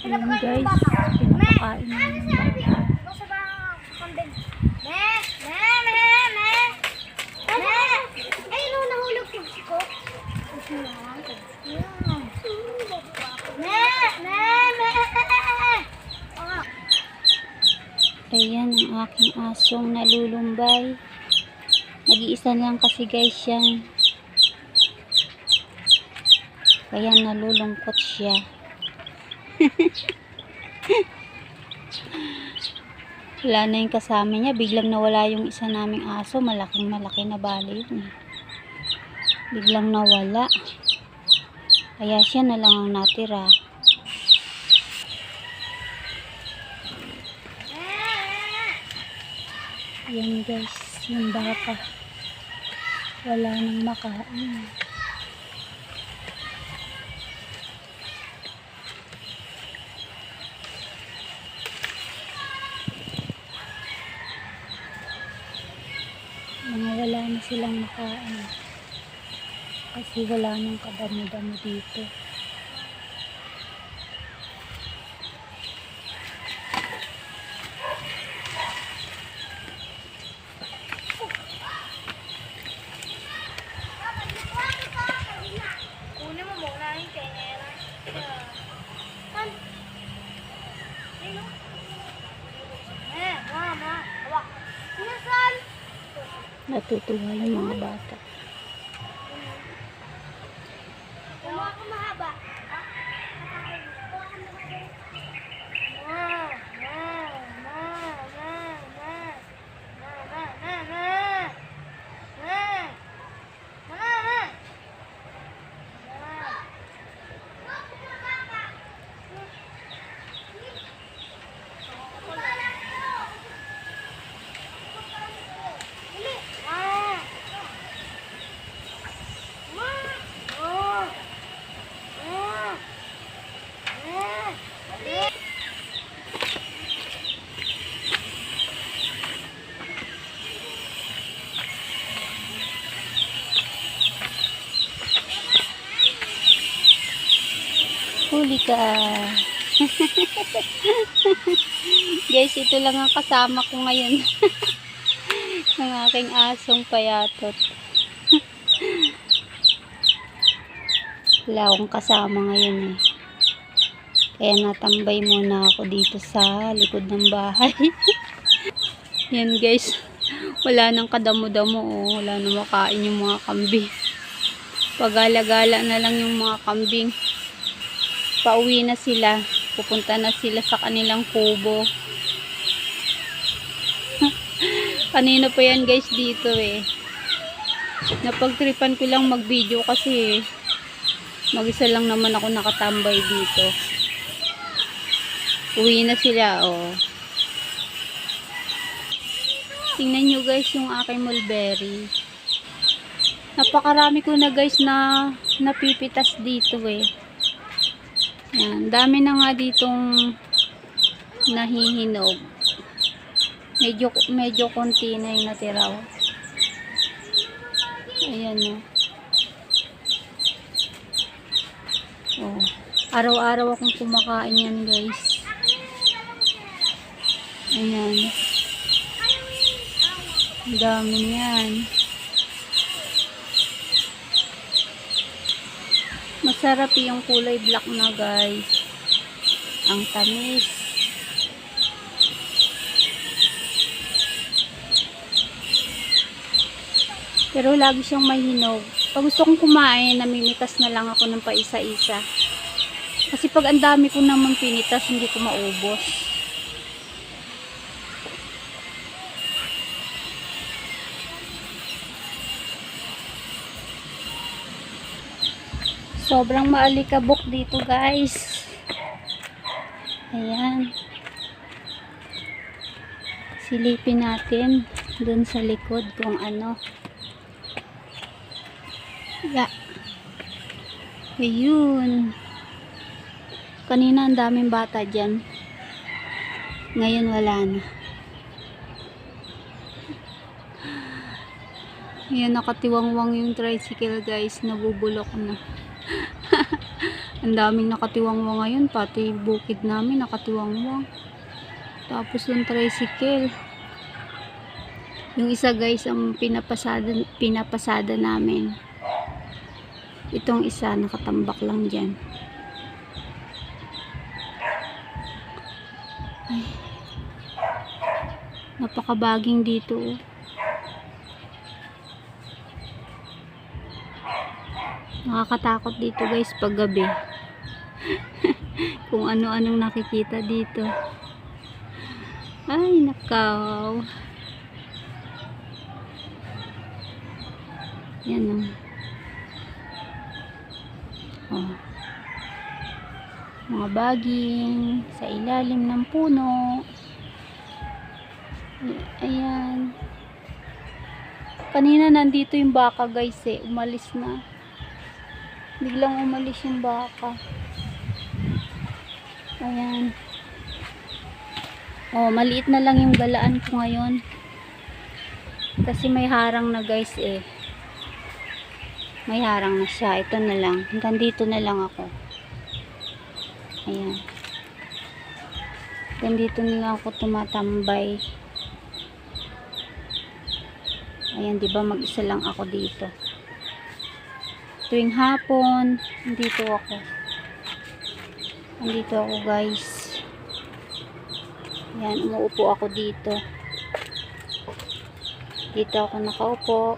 Ayan guys, pinapakain namin ng bata. Ayun, nahulog yung siko. Ayan ang aking asong nalulumbay. Nag-iisa lang kasi guys yan. Kaya nalulungkot siya. Wala na yung kasama niya. Biglang nawala yung isa naming aso. Malaking malaki na bali yun. Biglang nawala. Kaya siya na lang ang natira. Ayan guys, yung baka. Wala nang makain. Wala na silang makain. Kasi wala nang kadami-dami dito. Kunin mo muna yung kanyera. Mama, hawak. Nasaan? Natutuwa yung mga bata. Kumuha ka mahaba. Huli ka. Guys, ito lang ang kasama ko ngayon. Ang aking asong payatot. Wala akong kasama ngayon eh. Kaya natambay muna ako dito sa likod ng bahay. Yan guys. Wala nang kadamo-damo oh. Wala nang makain yung mga kambing. Pagala-gala na lang yung mga kambing. Pauwi na sila. Pupunta na sila sa kanilang kubo. Kanina pa yan guys dito eh. Napagtripan ko lang mag-video kasi mag-isa lang naman ako nakatambay dito. Uwi na sila oh. Tingnan nyo guys yung aking mulberry. Napakarami ko na guys na napipitas dito eh. Yan, dami na nga ditong nahihinog. Medyo konti na yung natira. Ayan o. Oh. Araw-araw akong kumakain yan guys. Ayan. Ang dami yan. Masarap yung kulay black na guys. Ang tamis. Pero lagi siyang may hinog. Pag gusto kong kumain, namimitas na lang ako ng paisa-isa. Kasi pag ang dami ko naman pinitas, hindi ko maubos. Sobrang maalikabok dito guys. Ayan. Silipin natin dun sa likod kung ano. Yeah. Ayun. Kanina ang daming bata dyan. Ngayon wala na. Ayan, nakatiwangwang yung tricycle guys. Nabubulok na. Ang daming nakatiwangwang ngayon, pati bukid namin nakatiwangwang. Tapos yung tricycle. Yung isa guys, ang pinapasada namin. Itong isa, nakatambak lang dyan. Ay, napakabaging dito. Oh. Nakakatakot dito guys pag gabi. Kung ano-anong nakikita dito. Ay, nakaw. Yan oh. Mga baging sa ilalim ng puno. Ayan. Kanina nandito yung baka guys eh. Umalis na. Biglang umalis yung baka. Ayan. Oh, maliit na lang yung galaan ko ngayon. Kasi may harang na guys eh. May harang na siya. Ito na lang. Hanggang dito na lang ako. Ayan. Hanggang dito na lang ako tumatambay. Ayan, diba mag-isa lang ako dito. Tuwing hapon, nandito ako. Nandito ako guys. Ayan, umuupo ako dito. Dito ako nakaupo.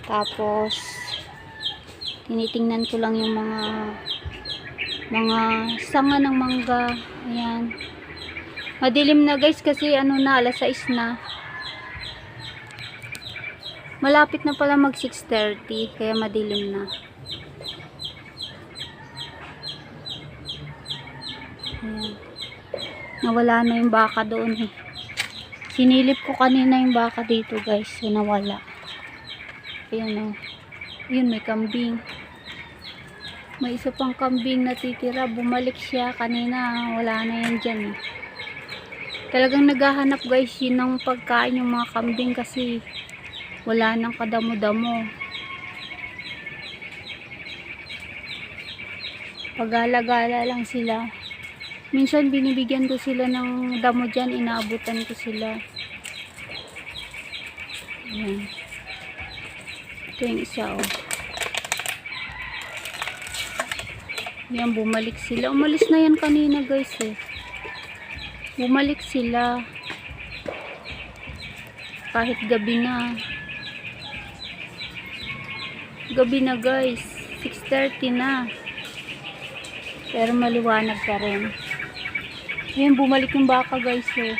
Tapos, tinitingnan ko lang yung mga sanga ng mangga. Ayan. Madilim na guys kasi ano na, alas 6 na. Malapit na pala mag 6:30 kaya madilim na. Ayan. Nawala na yung baka doon eh. Sinilip ko kanina yung baka dito guys. So nawala. Ayan o. Yun, may kambing. May isa pang kambing natitira. Bumalik siya kanina. Wala na yan dyan eh. Talagang naghahanap guys yun ng pagkain yung mga kambing kasi wala nang kadamo-damo. Pagala-gala lang sila. Minsan binibigyan ko sila ng damo dyan. Inaabutan ko sila. Ayan. Ito yung isa oh. Yan, bumalik sila. Umalis na yan kanina guys eh. Bumalik sila. Kahit gabi na. Gabi na guys. 6:30 na. Pero maliwanag pa rin. Ayan, bumalik yung baka guys eh.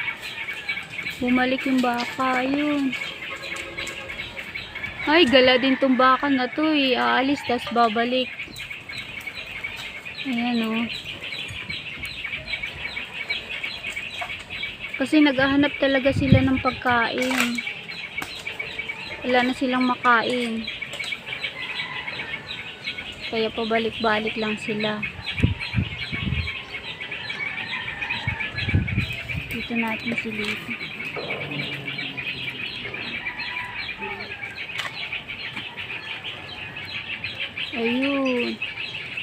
Bumalik yung baka. Ayun. Ay, gala din tong baka na to eh. Aalis, tas babalik. Ayan o. Kasi naghahanap talaga sila ng pagkain. Wala na silang makain. Kaya pabalik-balik lang sila. Dito natin silipin. Ayun.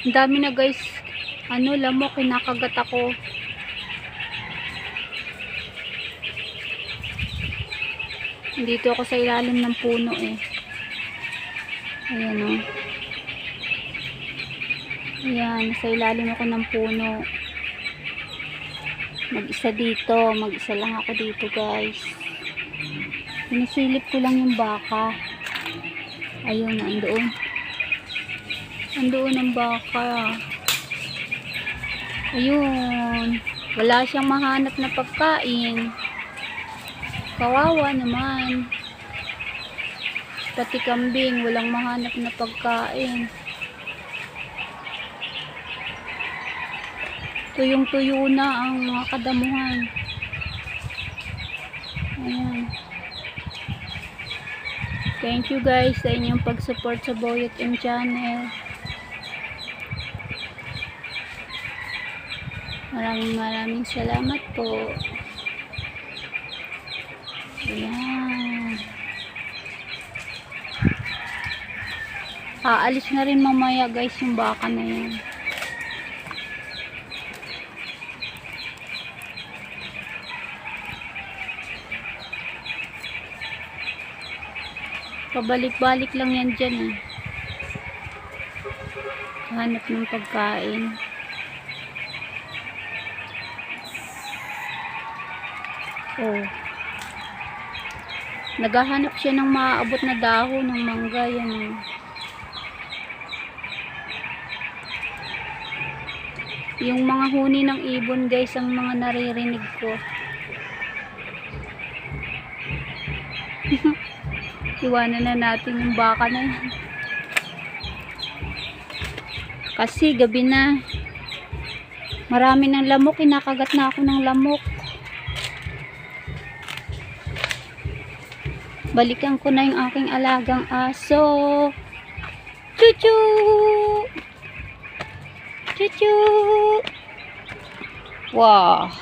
Ang dami na guys. Ano, lamok, kinakagat ako. Dito ako sa ilalim ng puno eh. Ayan o. Ayan, sa ilalim ako ng puno. Mag-isa dito. Mag-isa lang ako dito guys. Sinisilip ko lang yung baka. Ayun, nandoon. Nandoon ang baka. Ayun. Wala siyang mahanap na pagkain. Kawawa naman. Pati kambing, walang mahanap na pagkain. Tuyong-tuyo na ang mga kadamuhan. Ayan. Thank you guys sa inyong pag-support sa Boyet M channel. Maraming salamat po. Ayan. Aalis na rin mamaya guys yung baka na yan. Pabalik-balik lang yan dyan eh. Hanap ng pagkain. Oh. Naghahanap siya ng maaabot na dahon ng mangga. Yan eh. Yung mga huni ng ibon guys ang mga naririnig ko. Iwanan na natin yung baka na yan. Kasi gabi na. Marami ng lamok. Kinakagat na ako ng lamok. Balikan ko na yung aking alagang aso. Chuchu! Chuchu! Wow!